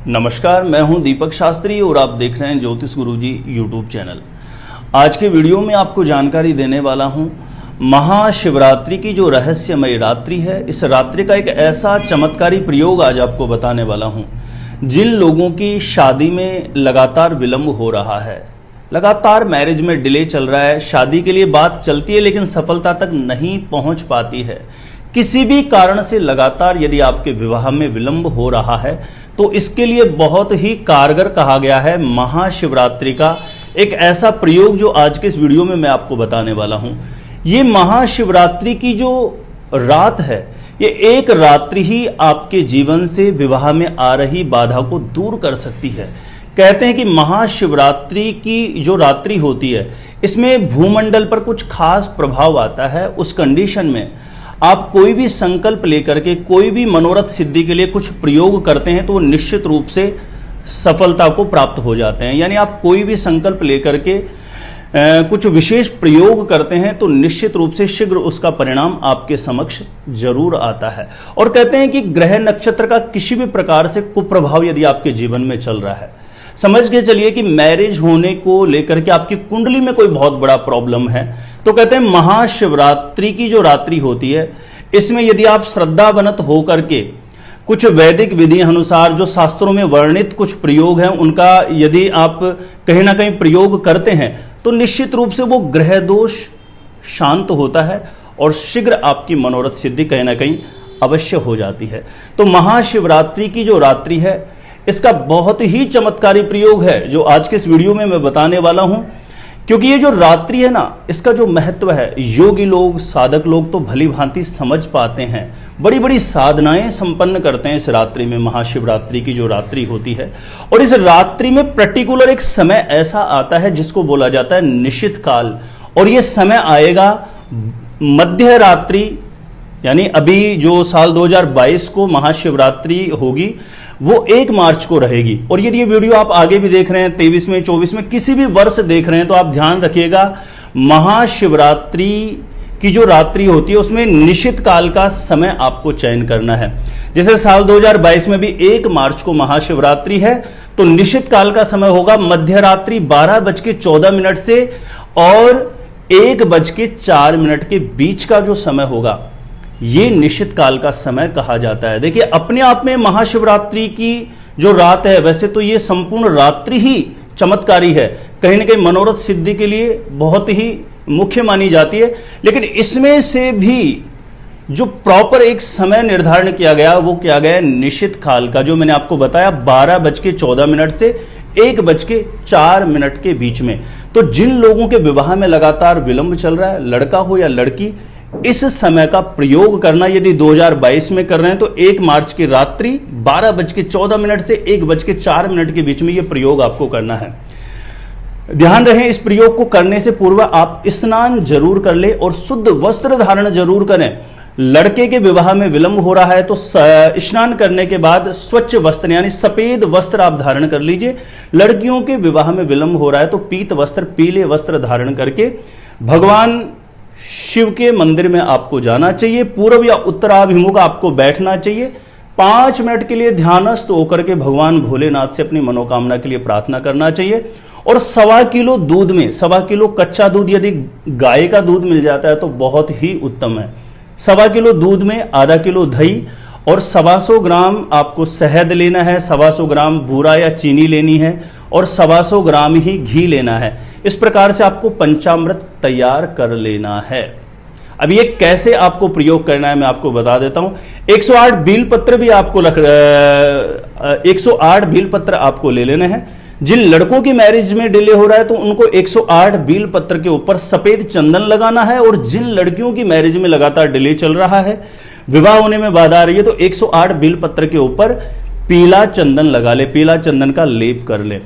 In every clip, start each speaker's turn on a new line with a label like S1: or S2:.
S1: नमस्कार, मैं हूं दीपक शास्त्री और आप देख रहे हैं ज्योतिष गुरुजी यूट्यूब चैनल। आज के वीडियो में आपको जानकारी देने वाला हूं महाशिवरात्रि की जो रहस्यमय रात्रि है, इस रात्रि का एक ऐसा चमत्कारी प्रयोग आज आपको बताने वाला हूं। जिन लोगों की शादी में लगातार विलंब हो रहा है, लगातार मैरिज में डिले चल रहा है, शादी के लिए बात चलती है लेकिन सफलता तक नहीं पहुंच पाती है, किसी भी कारण से लगातार यदि आपके विवाह में विलंब हो रहा है तो इसके लिए बहुत ही कारगर कहा गया है महाशिवरात्रि का एक ऐसा प्रयोग जो आज के इस वीडियो में मैं आपको बताने वाला हूं। ये महाशिवरात्रि की जो रात है, ये एक रात्रि ही आपके जीवन से विवाह में आ रही बाधा को दूर कर सकती है। कहते हैं कि महाशिवरात्रि की जो रात्रि होती है, इसमें भूमंडल पर कुछ खास प्रभाव आता है। उस कंडीशन में आप कोई भी संकल्प लेकर के कोई भी मनोरथ सिद्धि के लिए कुछ प्रयोग करते हैं तो वो निश्चित रूप से सफलता को प्राप्त हो जाते हैं। यानी आप कोई भी संकल्प लेकर के कुछ विशेष प्रयोग करते हैं तो निश्चित रूप से शीघ्र उसका परिणाम आपके समक्ष जरूर आता है। और कहते हैं कि ग्रह नक्षत्र का किसी भी प्रकार से कुप्रभाव यदि आपके जीवन में चल रहा है, समझ के चलिए कि मैरिज होने को लेकर के आपकी कुंडली में कोई बहुत बड़ा प्रॉब्लम है, तो कहते हैं महाशिवरात्रि की जो रात्रि होती है, इसमें यदि आप श्रद्धावनत होकर के कुछ वैदिक विधि अनुसार जो शास्त्रों में वर्णित कुछ प्रयोग हैं उनका यदि आप कहीं ना कहीं प्रयोग करते हैं तो निश्चित रूप से वो ग्रह दोष शांत होता है और शीघ्र आपकी मनोरथ सिद्धि कहीं ना कहीं अवश्य हो जाती है। तो महाशिवरात्रि की जो रात्रि है, इसका बहुत ही चमत्कारी प्रयोग है जो आज के इस वीडियो में मैं बताने वाला हूं। क्योंकि ये जो रात्रि है ना, इसका जो महत्व है, योगी लोग, साधक लोग तो भली भांति समझ पाते हैं, बड़ी बड़ी साधनाएं संपन्न करते हैं इस रात्रि में। महाशिवरात्रि की जो रात्रि होती है, और इस रात्रि में पर्टिकुलर एक समय ऐसा आता है जिसको बोला जाता है निशित काल। और ये समय आएगा मध्य रात्रि, यानी अभी जो साल 2022 को महाशिवरात्रि होगी वो 1 मार्च को रहेगी। और यदि ये वीडियो आप आगे भी देख रहे हैं, 23 में, 24 में, किसी भी वर्ष देख रहे हैं, तो आप ध्यान रखिएगा महाशिवरात्रि की जो रात्रि होती है उसमें निश्चित काल का समय आपको चयन करना है। जैसे साल 2022 में भी 1 मार्च को महाशिवरात्रि है तो निश्चित काल का समय होगा मध्य रात्रि 12:14 से और 1:04 के बीच का जो समय होगा, ये निश्चित काल का समय कहा जाता है। देखिए, अपने आप में महाशिवरात्रि की जो रात है, वैसे तो ये संपूर्ण रात्रि ही चमत्कारी है, कहीं ना कहीं मनोरथ सिद्धि के लिए बहुत ही मुख्य मानी जाती है। लेकिन इसमें से भी जो प्रॉपर एक समय निर्धारण किया गया वो किया गया निश्चित काल का, जो मैंने आपको बताया 12:14 से 1:04 के बीच में। तो जिन लोगों के विवाह में लगातार विलंब चल रहा है, लड़का हो या लड़की, इस समय का प्रयोग करना। यदि 2022 में कर रहे हैं तो 1 मार्च की रात्रि 12:14 से 1:04 के बीच में यह प्रयोग आपको करना है। ध्यान रहे, इस प्रयोग को करने से पूर्व आप स्नान जरूर कर ले और शुद्ध वस्त्र धारण जरूर करें। लड़के के विवाह में विलंब हो रहा है तो स्नान करने के बाद स्वच्छ वस्त्र यानी सफेद वस्त्र आप धारण कर लीजिए। लड़कियों के विवाह में विलंब हो रहा है तो पीत वस्त्र, पीले वस्त्र धारण करके भगवान शिव के मंदिर में आपको जाना चाहिए। पूर्व या उत्तराभिमुख आपको बैठना चाहिए। 5 मिनट के लिए ध्यानस्थ होकर के भगवान भोलेनाथ से अपनी मनोकामना के लिए प्रार्थना करना चाहिए। और 1.25 किलो दूध में 1.25 किलो कच्चा दूध, यदि गाय का दूध मिल जाता है तो बहुत ही उत्तम है। 1.25 किलो दूध में आधा किलो दही और 125 ग्राम आपको शहद लेना है, 125 ग्राम बूरा या चीनी लेनी है और 125 ग्राम ही घी लेना है। इस प्रकार से आपको पंचामृत तैयार कर लेना है। अब ये कैसे आपको प्रयोग करना है मैं आपको बता देता हूं। 108 बीलपत्र भी आपको 108 बीलपत्र आपको ले लेने हैं। जिन लड़कों की मैरिज में डिले हो रहा है तो उनको 108 बीलपत्र के ऊपर सफेद चंदन लगाना है। और जिन लड़कियों की मैरिज में लगातार डिले चल रहा है, विवाह होने में बाधा आ रही है, तो 108 बीलपत्र के ऊपर पीला चंदन लगा ले, पीला चंदन का लेप कर ले।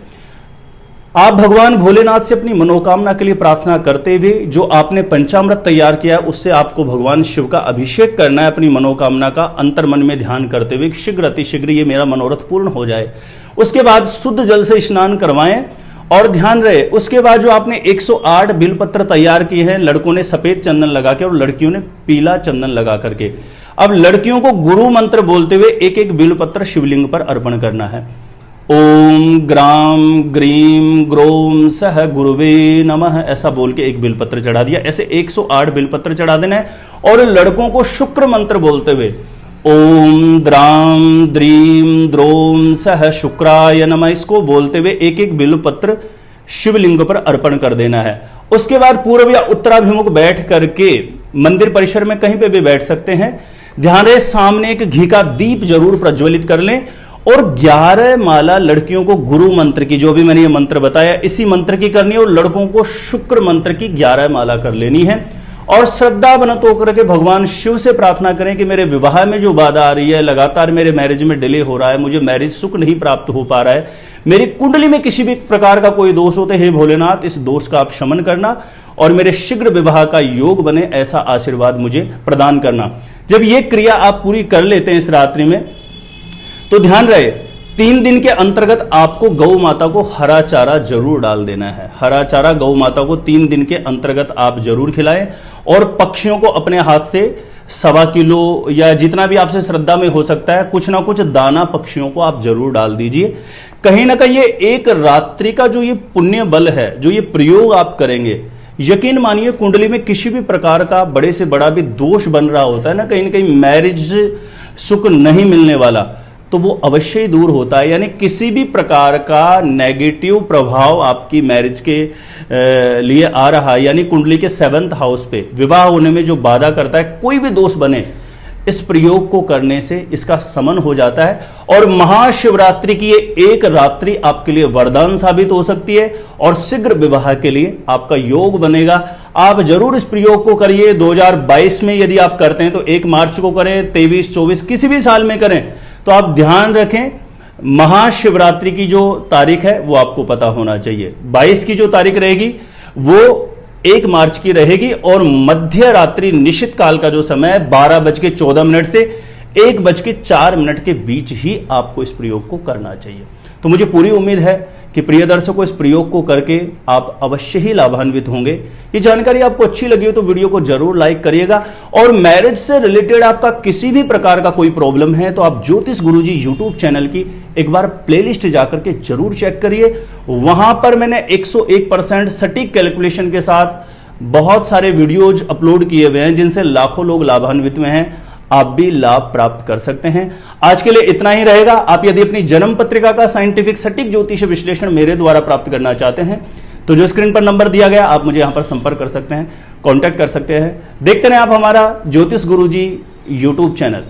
S1: आप भगवान भोलेनाथ से अपनी मनोकामना के लिए प्रार्थना करते हुए जो आपने पंचामृत तैयार किया उससे आपको भगवान शिव का अभिषेक करना है। अपनी मनोकामना का अंतर्मन में ध्यान करते हुए शीघ्र अतिशीघ्र ये मेरा मनोरथ पूर्ण हो जाए। उसके बाद शुद्ध जल से स्नान करवाएं और ध्यान रहे, उसके बाद जो आपने 108 बिलपत्र तैयार किए हैं, लड़कों ने सफेद चंदन लगा के और लड़कियों ने पीला चंदन लगा करके, अब लड़कियों को गुरु मंत्र बोलते हुए एक एक बिलपत्र शिवलिंग पर अर्पण करना है। ओम ग्राम ग्रीम ग्रोम सह गुरुवे नमः, ऐसा बोल के एक बिलपत्र चढ़ा दिया। ऐसे 108 बिलपत्र चढ़ा देना है। और लड़कों को शुक्र मंत्र बोलते हुए ओम द्राम द्रीम द्रोम सह शुक्राय नमः, इसको बोलते हुए एक एक बिलपत्र शिवलिंग पर अर्पण कर देना है। उसके बाद पूर्व या उत्तराभिमुख बैठ करके मंदिर परिसर में कहीं पे भी बैठ सकते हैं। ध्यान रहे सामने एक घी का दीप जरूर प्रज्वलित कर लें और 11 माला लड़कियों को गुरु मंत्र की, जो भी मैंने ये मंत्र बताया इसी मंत्र की करनी है, और लड़कों को शुक्र मंत्र की 11 माला कर लेनी है। और श्रद्धावनत होकर के भगवान शिव से प्रार्थना करें कि मेरे विवाह में जो बाधा आ रही है, लगातार मेरे मैरिज में डिले हो रहा है, मुझे मैरिज सुख नहीं प्राप्त हो पा रहा है, मेरी कुंडली में किसी भी प्रकार का कोई दोष होते हैं, भोलेनाथ इस दोष का आप शमन करना और मेरे शीघ्र विवाह का योग बने, ऐसा आशीर्वाद मुझे प्रदान करना। जब ये क्रिया आप पूरी कर लेते हैं इस रात्रि में, तो ध्यान रहे 3 दिन के अंतर्गत आपको गौ माता को हरा चारा जरूर डाल देना है। हरा चारा गौ माता को 3 दिन के अंतर्गत आप जरूर खिलाएं। और पक्षियों को अपने हाथ से 1.25 किलो या जितना भी आपसे श्रद्धा में हो सकता है, कुछ ना कुछ दाना पक्षियों को आप जरूर डाल दीजिए। कहीं ना कहीं ये एक रात्रि का जो ये पुण्य बल है, जो ये प्रयोग आप करेंगे, यकीन मानिए कुंडली में किसी भी प्रकार का बड़े से बड़ा भी दोष बन रहा होता है ना कहीं मैरिज सुख नहीं मिलने वाला, तो वो अवश्य ही दूर होता है। यानी किसी भी प्रकार का नेगेटिव प्रभाव आपकी मैरिज के लिए आ रहा है, यानी कुंडली के 7th हाउस पे विवाह होने में जो बाधा करता है, कोई भी दोष बने, इस प्रयोग को करने से इसका समन हो जाता है। और महाशिवरात्रि की ये एक रात्रि आपके लिए वरदान साबित हो सकती है और शीघ्र विवाह के लिए आपका योग बनेगा। आप जरूर इस प्रयोग को करिए। 2022 में यदि आप करते हैं तो 1 मार्च को करें, 23, 24 किसी भी साल में करें, तो आप ध्यान रखें महाशिवरात्रि की जो तारीख है वो आपको पता होना चाहिए। 22 की जो तारीख रहेगी वो 1 मार्च की रहेगी और मध्य रात्रि निश्चित काल का जो समय है 12:14 से 1:04 के बीच ही आपको इस प्रयोग को करना चाहिए। तो मुझे पूरी उम्मीद है कि प्रिय दर्शकों इस प्रयोग को करके आप अवश्य ही लाभान्वित होंगे। ये जानकारी आपको अच्छी लगी हो तो वीडियो को जरूर लाइक करिएगा। और मैरिज से रिलेटेड आपका किसी भी प्रकार का कोई प्रॉब्लम है तो आप ज्योतिष गुरुजी यूट्यूब चैनल की एक बार प्लेलिस्ट जाकर के जरूर चेक करिए। वहां पर मैंने 101% सटीक कैलकुलेशन के साथ बहुत सारे वीडियोज अपलोड किए हुए हैं जिनसे लाखों लोग लाभान्वित हुए हैं। आप भी लाभ प्राप्त कर सकते हैं। आज के लिए इतना ही रहेगा। आप यदि अपनी जन्म पत्रिका का साइंटिफिक सटीक ज्योतिष विश्लेषण मेरे द्वारा प्राप्त करना चाहते हैं तो जो स्क्रीन पर नंबर दिया गया आप मुझे यहां पर संपर्क कर सकते हैं, कांटेक्ट कर सकते हैं। देखते रहें आप हमारा ज्योतिष गुरुजी यूट्यूब चैनल।